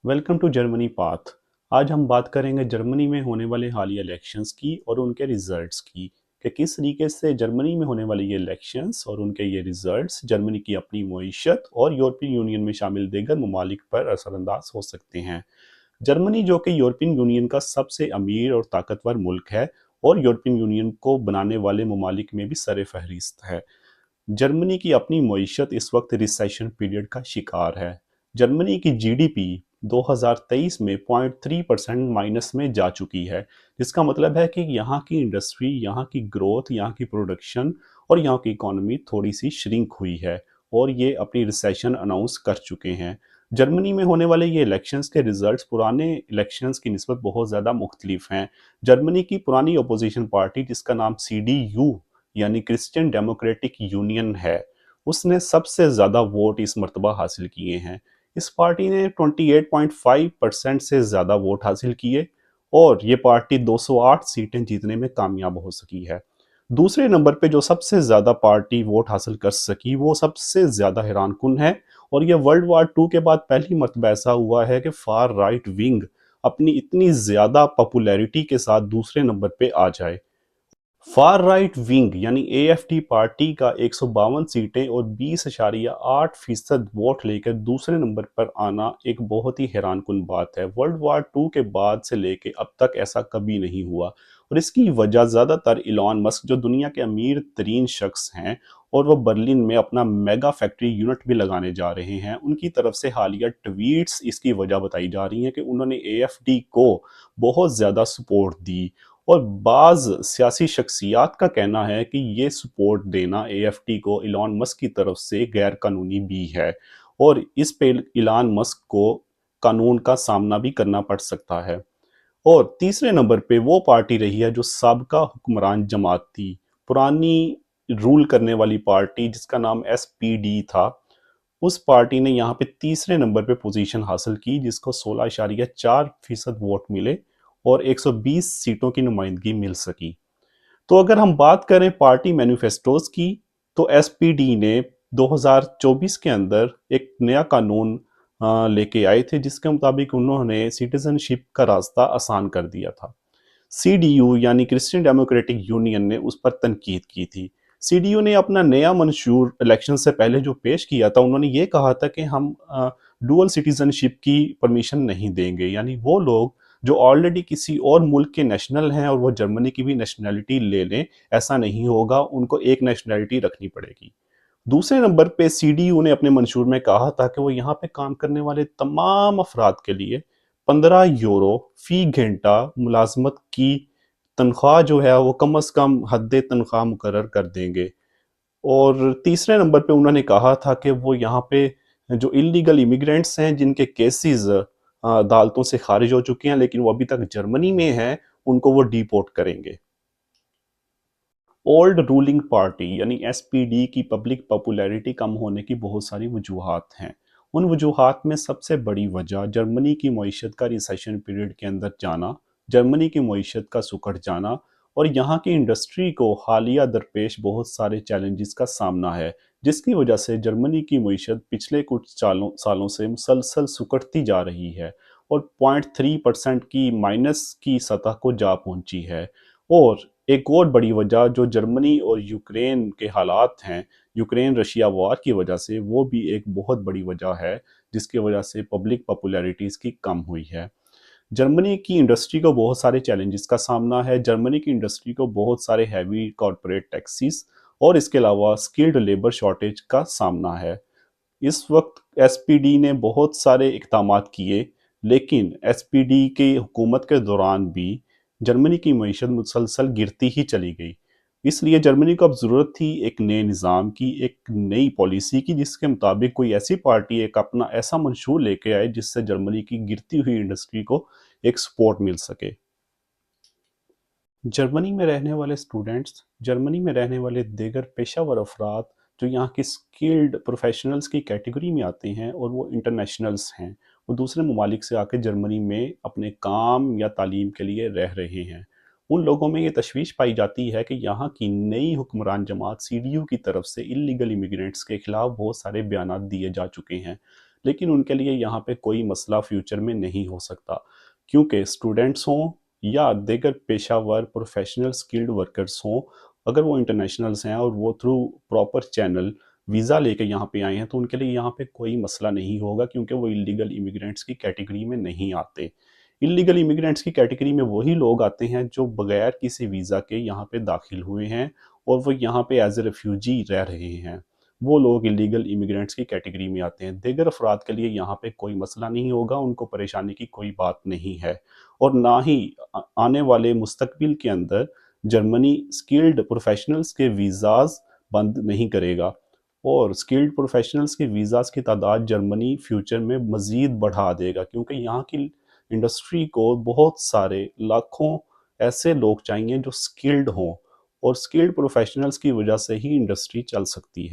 Welcome to Germany path. आज हम बात करेंगे जर्मनी में होने वाले हालिया इलेक्शंस की और उनके रिजल्ट्स की कि किस तरीके से जर्मनी में होने वाले ये इलेक्शंस और उनके ये रिजल्ट्स जर्मनी की अपनी मईशत और यूरोपियन यूनियन में शामिल दीगर ममालिक पर असरअंदाज हो सकते हैं। जर्मनी जो कि यूरोपियन यूनियन का सबसे अमीर और ताकतवर मुल्क है और यूरोपियन यूनियन को बनाने वाले ममालिक में भी सर फहरिस्त है। जर्मनी की अपनी मईशत इस वक्त रिसेशन पीरियड का शिकार है। जर्मनी की जीडीपी 2023 में 0.3% माइनस में जा चुकी है, जिसका मतलब है कि यहाँ की इंडस्ट्री, यहाँ की ग्रोथ, यहाँ की प्रोडक्शन और यहाँ की इकोनॉमी थोड़ी सी श्रिंक हुई है और ये अपनी रिसेशन अनाउंस कर चुके हैं। जर्मनी में होने वाले ये इलेक्शंस के रिजल्ट्स पुराने इलेक्शंस की निस्बत बहुत ज़्यादा मुख्तलिफ हैं। जर्मनी की पुरानी अपोजिशन पार्टी जिसका नाम CDU यानी क्रिश्चियन डेमोक्रेटिक यूनियन है, उसने सबसे ज़्यादा वोट इस मर्तबा हासिल किए हैं। इस पार्टी ने 28.5% से ज़्यादा वोट हासिल किए और ये पार्टी 208 सीटें जीतने में कामयाब हो सकी है। दूसरे नंबर पे जो सबसे ज़्यादा पार्टी वोट हासिल कर सकी वो सबसे ज़्यादा हैरान कुन है और ये वर्ल्ड वार टू के बाद पहली मर्तबा ऐसा हुआ है कि फार राइट विंग अपनी इतनी ज़्यादा पॉपुलैरिटी के साथ दूसरे नंबर पे आ जाए। फार राइट विंग यानी AFD पार्टी का 152 सीटें और 20.8% वोट लेकर दूसरे नंबर पर आना एक बहुत ही हैरानकुन बात है। वर्ल्ड वार टू के बाद से लेके अब तक ऐसा कभी नहीं हुआ और इसकी वजह ज़्यादातर इलॉन मस्क जो दुनिया के अमीर तरीन शख्स हैं और वो बर्लिन में अपना मेगा फैक्ट्री यूनिट भी लगाने जा रहे हैं, उनकी तरफ से हालिया ट्वीट्स इसकी वजह बताई जा रही हैं कि उन्होंने AFD को बहुत ज़्यादा सपोर्ट दी और बाज़ सियासी शख्सियात का कहना है कि ये सपोर्ट देना AFD को इलॉन मस्क की तरफ से गैर कानूनी भी है और इस पे इलॉन मस्क को कानून का सामना भी करना पड़ सकता है। और तीसरे नंबर पे वो पार्टी रही है जो साबका हुक्मरान जमात थी, पुरानी रूल करने वाली पार्टी जिसका नाम SPD था। उस पार्टी ने यहाँ पे तीसरे नंबर पे पोजीशन हासिल की जिसको 16.4% वोट मिले और 120 सीटों की नुमाइंदगी मिल सकी। तो अगर हम बात करें पार्टी मैनिफेस्टोज की, तो SPD ने 2024 के अंदर एक नया कानून लेके आए थे जिसके मुताबिक उन्होंने सिटीजनशिप का रास्ता आसान कर दिया था। CDU यानी क्रिश्चियन डेमोक्रेटिक यूनियन ने उस पर तनकीद की थी। CDU ने अपना नया मंशूर इलेक्शन से पहले जो पेश किया था, उन्होंने ये कहा था कि हम डुअल सिटीजनशिप की परमिशन नहीं देंगे, यानी वो लोग जो ऑलरेडी किसी और मुल्क के नेशनल हैं और वो जर्मनी की भी नेशनैलिटी ले लें, ऐसा नहीं होगा, उनको एक नेशनैलिटी रखनी पड़ेगी। दूसरे नंबर पे CDU ने अपने मंशूर में कहा था कि वो यहाँ पे काम करने वाले तमाम अफराद के लिए 15 यूरो फी घंटा मुलाजमत की तनख्वाह जो है वो कम अज़ कम हद तनख्वाह मुकर्रर कर देंगे। और तीसरे नंबर पे उन्होंने कहा था कि वो यहाँ पे जो इलीगल इमिग्रेंट्स हैं जिनके केसेस अदालतों से खारिज हो चुके हैं लेकिन वो अभी तक जर्मनी में हैं, उनको वो डिपोर्ट करेंगे। ओल्ड रूलिंग पार्टी यानी SPD की पब्लिक पॉपुलैरिटी कम होने की बहुत सारी वजूहात हैं। उन वजूहात में सबसे बड़ी वजह जर्मनी की मईशत का रिसेशन पीरियड के अंदर जाना, जर्मनी की मईशत का सुकड़ जाना और यहाँ की इंडस्ट्री को हालिया दरपेश बहुत सारे चैलेंजेस का सामना है, जिसकी वजह से जर्मनी की मईशत पिछले कुछ सालों से मुसलसल सुकड़ती जा रही है और 0.3% की माइनस की सतह को जा पहुंची है। और एक और बड़ी वजह जो जर्मनी और यूक्रेन के हालात हैं, यूक्रेन रशिया वॉर की वजह से, वो भी एक बहुत बड़ी वजह है जिसकी वजह से पब्लिक पॉपुलैरिटी इसकी कम हुई है। जर्मनी की इंडस्ट्री को बहुत सारे चैलेंजेस का सामना है। जर्मनी की इंडस्ट्री को बहुत सारे हैवी कॉरपोरेट टैक्सेस और इसके अलावा स्किल्ड लेबर शॉर्टेज का सामना है। इस वक्त SPD ने बहुत सारे इक़दामात किए, लेकिन SPD की हुकूमत के दौरान भी जर्मनी की मईशत मुसलसल गिरती ही चली गई। इसलिए जर्मनी को अब ज़रूरत थी एक नए निज़ाम की, एक नई पॉलिसी की, जिसके मुताबिक कोई ऐसी पार्टी एक अपना ऐसा मंशूर लेके आए जिससे जर्मनी की गिरती हुई इंडस्ट्री को एक सपोर्ट मिल सके। जर्मनी में रहने वाले स्टूडेंट्स, जर्मनी में रहने वाले दीगर पेशावर अफराद जो यहाँ की स्किल्ड प्रोफेशनल्स की कैटेगरी में आते हैं और वो इंटरनेशनल्स हैं, वो दूसरे ममालिक से आके जर्मनी में अपने काम या तालीम के लिए रह रहे हैं। उन लोगों में ये तशवीश पाई जाती है कि यहाँ की नई हुक्मरान जमात CDU की तरफ से इलीगल इमिग्रेंट्स के खिलाफ बहुत सारे बयानात दिए जा चुके हैं। لیکن ان کے لیے یہاں پہ کوئی مسئلہ فیوچر میں نہیں ہو سکتا، کیونکہ اسٹوڈنٹس ہوں یا دیگر پیشہ ور پروفیشنل سکلڈ ورکرز ہوں، اگر وہ انٹرنیشنلز ہیں اور وہ تھرو پراپر چینل ویزا لے کے یہاں پہ آئے ہیں تو ان کے لیے یہاں پہ کوئی مسئلہ نہیں ہوگا، کیونکہ وہ اللیگل امیگرینٹس کی کیٹیگری میں نہیں آتے۔ اللیگل امیگرینٹس کی کیٹیگری میں وہی لوگ آتے ہیں جو بغیر کسی ویزا کے یہاں پہ داخل ہوئے ہیں اور وہ یہاں پہ ایز اے ریفیوجی رہ رہے ہیں، وہ لوگ اللیگل امیگرینٹس کی کیٹیگری میں آتے ہیں۔ دیگر افراد کے لیے یہاں پہ کوئی مسئلہ نہیں ہوگا، ان کو پریشانی کی کوئی بات نہیں ہے، اور نہ ہی آنے والے مستقبل کے اندر جرمنی سکلڈ پروفیشنلز کے ویزاز بند نہیں کرے گا، اور سکلڈ پروفیشنلز کے ویزاز کی تعداد جرمنی فیوچر میں مزید بڑھا دے گا، کیونکہ یہاں کی انڈسٹری کو بہت سارے لاکھوں ایسے لوگ چاہیے جو سکلڈ ہوں، اور سکلڈ پروفیشنلز کی وجہ سے ہی انڈسٹری چل سکتی ہے۔